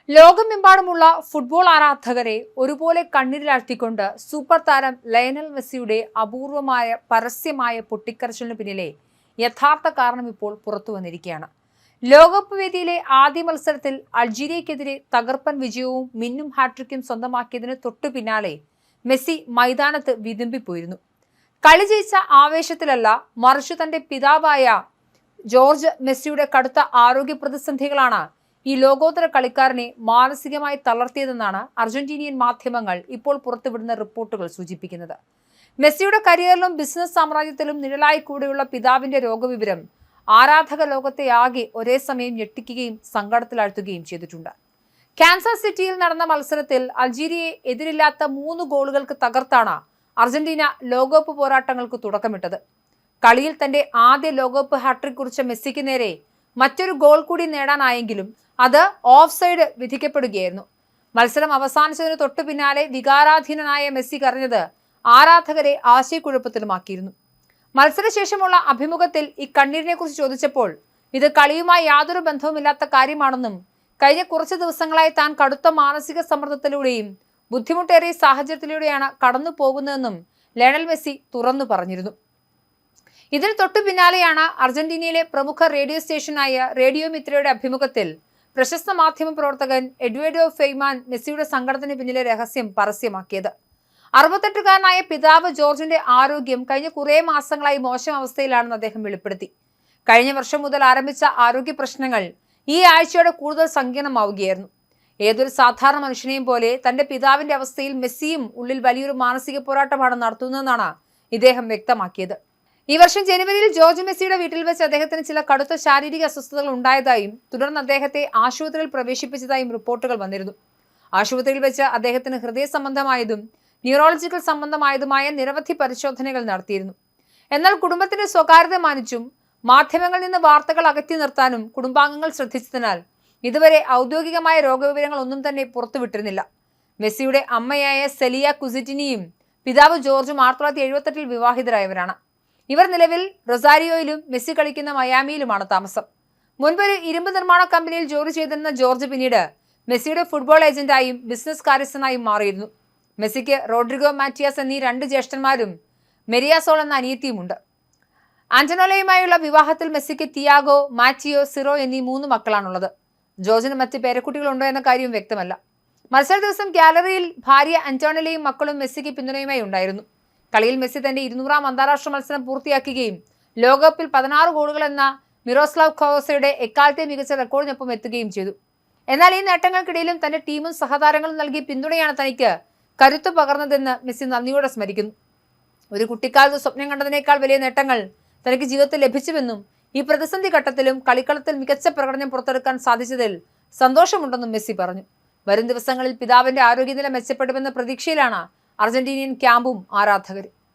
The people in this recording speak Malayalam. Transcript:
ലോകമെമ്പാടുമുള്ള ഫുട്ബോൾ ആരാധകരെ ഒരുപോലെ കണ്ണീരിലാഴ്ത്തിക്കൊണ്ട് സൂപ്പർ താരം ലയണൽ മെസ്സിയുടെ അപൂർവമായ പരസ്യമായ പൊട്ടിക്കരച്ചിലിന് പിന്നിലെ യഥാർത്ഥ കാരണം ഇപ്പോൾ പുറത്തു വന്നിരിക്കുകയാണ്. ലോകകപ്പ് വേദിയിലെ ആദ്യ മത്സരത്തിൽ അൾജീരിയക്കെതിരെ തകർപ്പൻ വിജയവും മിന്നും ഹാട്രിക്കും സ്വന്തമാക്കിയതിന് തൊട്ടു പിന്നാലെ മെസ്സി മൈതാനത്ത് വിതുമ്പിപ്പോയിരുന്നു. കളി ജയിച്ച ആവേശത്തിലല്ല, മറിച്ച് തന്റെ പിതാവായ ജോർജ് മെസ്സിയുടെ കടുത്ത ആരോഗ്യ പ്രതിസന്ധികളാണ് ഈ ലോകോത്തര കളിക്കാരനെ മാനസികമായി തളർത്തിയതെന്നാണ് അർജന്റീനിയൻ മാധ്യമങ്ങൾ ഇപ്പോൾ പുറത്തുവിടുന്ന റിപ്പോർട്ടുകൾ സൂചിപ്പിക്കുന്നത്. മെസ്സിയുടെ കരിയറിലും ബിസിനസ് സാമ്രാജ്യത്തിലും നിഴലായി കൂടെയുള്ള പിതാവിന്റെ രോഗവിവരം ആരാധക ലോകത്തെ ആകെ ഒരേ സമയം ഞെട്ടിക്കുകയും സങ്കടത്തിലാഴ്ത്തുകയും ചെയ്തിട്ടുണ്ട്. കാൻസാസ് സിറ്റിയിൽ നടന്ന മത്സരത്തിൽ അൾജീരിയയെ എതിരില്ലാത്ത 3 ഗോളുകൾക്ക് തകർത്താണ് അർജന്റീന ലോകകപ്പ് പോരാട്ടങ്ങൾക്ക് തുടക്കമിട്ടത്. കളിയിൽ തന്റെ ആദ്യ ലോകകപ്പ് ഹാട്രിക് കുറിച്ച മെസ്സിക്ക് നേരെ മറ്റൊരു ഗോൾ കൂടി നേടാനായെങ്കിലും അത് ഓഫ് സൈഡ് വിധിക്കപ്പെടുകയായിരുന്നു. മത്സരം അവസാനിച്ചതിന് തൊട്ടു പിന്നാലെ വികാരാധീനനായ മെസ്സി കരഞ്ഞത് ആരാധകരെ ആശയക്കുഴപ്പത്തിലുമാക്കിയിരുന്നു. മത്സരശേഷമുള്ള അഭിമുഖത്തിൽ ഈ കണ്ണീരിനെ കുറിച്ച് ചോദിച്ചപ്പോൾ ഇത് കളിയുമായി യാതൊരു ബന്ധവുമില്ലാത്ത കാര്യമാണെന്നും കഴിഞ്ഞ കുറച്ച് ദിവസങ്ങളായി താൻ കടുത്ത മാനസിക സമ്മർദ്ദത്തിലൂടെയും ബുദ്ധിമുട്ടേറിയ സാഹചര്യത്തിലൂടെയാണ് കടന്നു പോകുന്നതെന്നും ലയണൽ മെസ്സി തുറന്നു പറഞ്ഞിരുന്നു. ഇതിന് തൊട്ടു പിന്നാലെയാണ് അർജന്റീനയിലെ പ്രമുഖ റേഡിയോ സ്റ്റേഷനായ റേഡിയോ മിത്രയുടെ അഭിമുഖത്തിൽ പ്രശസ്ത മാധ്യമ പ്രവർത്തകൻ എഡ്വേർഡോ ഫെയ്മാൻ മെസ്സിയുടെ സങ്കടത്തിന് പിന്നിലെ രഹസ്യം പരസ്യമാക്കിയത്. 68-കാരനായ പിതാവ് ജോർജിന്റെ ആരോഗ്യം കഴിഞ്ഞ കുറേ മാസങ്ങളായി മോശം അവസ്ഥയിലാണെന്ന് അദ്ദേഹം വെളിപ്പെടുത്തി. കഴിഞ്ഞ വർഷം മുതൽ ആരംഭിച്ച ആരോഗ്യ പ്രശ്നങ്ങൾ ഈ ആഴ്ചയോടെ കൂടുതൽ സങ്കീർണമാവുകയായിരുന്നു. ഏതൊരു സാധാരണ മനുഷ്യനെയും പോലെ തന്റെ പിതാവിന്റെ അവസ്ഥയിൽ മെസ്സിയും ഉള്ളിൽ വലിയൊരു മാനസിക പോരാട്ടമാണ് നടത്തുന്നതെന്നാണ് ഇദ്ദേഹം വ്യക്തമാക്കിയത്. ഈ വർഷം ജനുവരിയിൽ ജോർജ് മെസ്സിയുടെ വീട്ടിൽ വെച്ച് അദ്ദേഹത്തിന് ചില കടുത്ത ശാരീരിക അസ്വസ്ഥതകൾ ഉണ്ടായതായും തുടർന്ന് അദ്ദേഹത്തെ ആശുപത്രിയിൽ പ്രവേശിപ്പിച്ചതായും റിപ്പോർട്ടുകൾ വന്നിരുന്നു. ആശുപത്രിയിൽ വെച്ച് അദ്ദേഹത്തിന് ഹൃദയ സംബന്ധമായതും ന്യൂറോളജിക്കൽ സംബന്ധമായതുമായ നിരവധി പരിശോധനകൾ നടത്തിയിരുന്നു. എന്നാൽ കുടുംബത്തിന്റെ സ്വകാര്യത മാനിച്ചും മാധ്യമങ്ങളിൽ നിന്ന് വാർത്തകൾ അകറ്റി നിർത്താനും കുടുംബാംഗങ്ങൾ ശ്രദ്ധിച്ചതിനാൽ ഇതുവരെ ഔദ്യോഗികമായ രോഗവിവരങ്ങൾ ഒന്നും തന്നെ പുറത്തുവിട്ടിരുന്നില്ല. മെസ്സിയുടെ അമ്മയായ സെലിയ കുസിറ്റിനിയും പിതാവ് ജോർജും 1978 വിവാഹിതരായവരാണ്. ഇവർ നിലവിൽ റൊസാരിയോയിലും മെസ്സി കളിക്കുന്ന മയാമിയിലുമാണ് താമസം. മുൻപൊരു ഇരുമ്പ് നിർമ്മാണ കമ്പനിയിൽ ജോലി ചെയ്തിരുന്ന ജോർജ് പിന്നീട് മെസ്സിയുടെ ഫുട്ബോൾ ഏജന്റായും ബിസിനസ് കാര്യസ്ഥനായും മാറിയിരുന്നു. മെസ്സിക്ക് റോഡ്രിഗോ മാറ്റിയാസ് എന്നീ 2 ജ്യേഷ്ഠന്മാരും മെരിയാസോൾ എന്ന അനിയത്തിയുമുണ്ട്. ആന്റനോലയുമായുള്ള വിവാഹത്തിൽ മെസ്സിക്ക് തിയാഗോ, മാറ്റിയോ, സിറോ എന്നീ 3 മക്കളാണുള്ളത്. ജോർജിന് മറ്റ് പേരക്കുട്ടികളുണ്ടോ എന്ന കാര്യവും വ്യക്തമല്ല. മത്സര ദിവസം ഗാലറിയിൽ ഭാര്യ അന്റോണിലയും മക്കളും മെസ്സിക്ക് പിന്തുണയുമായി ഉണ്ടായിരുന്നു. കളിയിൽ മെസ്സി തന്റെ 200-ാം അന്താരാഷ്ട്ര മത്സരം പൂർത്തിയാക്കുകയും ലോകകപ്പിൽ 16 ഗോളുകൾ എന്ന മിറോസ്ലാവ് ക്ലോസയുടെ എക്കാലത്തെ മികച്ച റെക്കോർഡിനൊപ്പം എത്തുകയും ചെയ്തു. എന്നാൽ ഈ നേട്ടങ്ങൾക്കിടയിലും തന്റെ ടീമും സഹതാരങ്ങളും നൽകിയ പിന്തുണയാണ് തനിക്ക് കരുത്തു പകർന്നതെന്ന് മെസ്സി നന്ദിയോടെ സ്മരിക്കുന്നു. ഒരു കുട്ടിക്കാലത്ത് സ്വപ്നം കണ്ടതിനേക്കാൾ വലിയ നേട്ടങ്ങൾ തനിക്ക് ജീവിതത്തിൽ ലഭിച്ചുവെന്നും ഈ പ്രതിസന്ധി ഘട്ടത്തിലും കളിക്കളത്തിൽ മികച്ച പ്രകടനം പുറത്തെടുക്കാൻ സാധിച്ചതിൽ സന്തോഷമുണ്ടെന്നും മെസ്സി പറഞ്ഞു. വരും ദിവസങ്ങളിൽ പിതാവിന്റെ ആരോഗ്യനില മെച്ചപ്പെടുമെന്ന പ്രതീക്ഷയിലാണ് അർജന്റീനിയൻ ക്യാമ്പും ആരാധകരും.